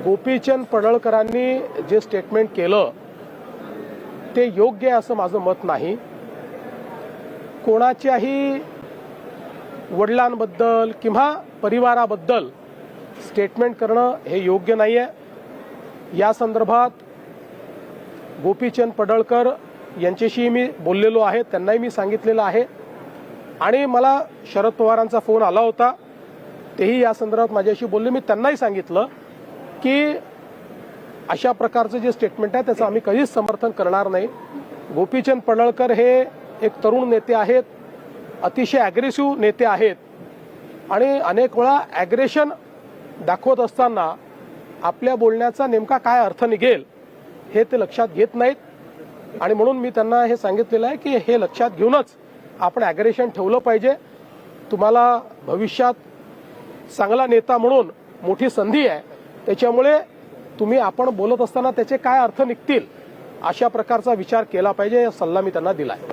गोपीचंद पडळकरांनी जे स्टेटमेंट केलं ते योग्य आहे असं माझं मत नाही। कोणाच्याही वडिलांबद्दल किंवा परिवाराबद्दल स्टेटमेंट करणं हे योग्य नाही आहे। या संदर्भात गोपीचंद पडळकर यांच्याशी मी बोललेलो आहे, त्यांनाही मी सांगितलेलं आहे आणि मला शरद पवारांचा फोन आला होता, तेही या संदर्भात माझ्याशी बोलले। मी त्यांनाही सांगितलं की अशा प्रकारचं जे स्टेटमेंट आहे त्याचं आम्ही कधीच समर्थन करणार नाही। गोपीचंद पडळकर हे एक तरुण नेते आहेत, अतिशय ॲग्रेसिव्ह नेते आहेत आणि अनेक वेळा ॲग्रेशन दाखवत असताना आपल्या बोलण्याचा नेमका काय अर्थ निघेल हे ते लक्षात घेत नाहीत आणि म्हणून मी त्यांना हे सांगितलेलं आहे की हे लक्षात घेऊनच आपण ॲग्रेशन ठेवलं पाहिजे। तुम्हाला भविष्यात चांगला नेता म्हणून मोठी संधी आहे, त्याच्यामुळे तुम्ही आपण बोलत असताना त्याचे काय अर्थ निघतील अशा प्रकारचा विचार केला पाहिजे, हा सल्ला मी त्यांना दिला आहे।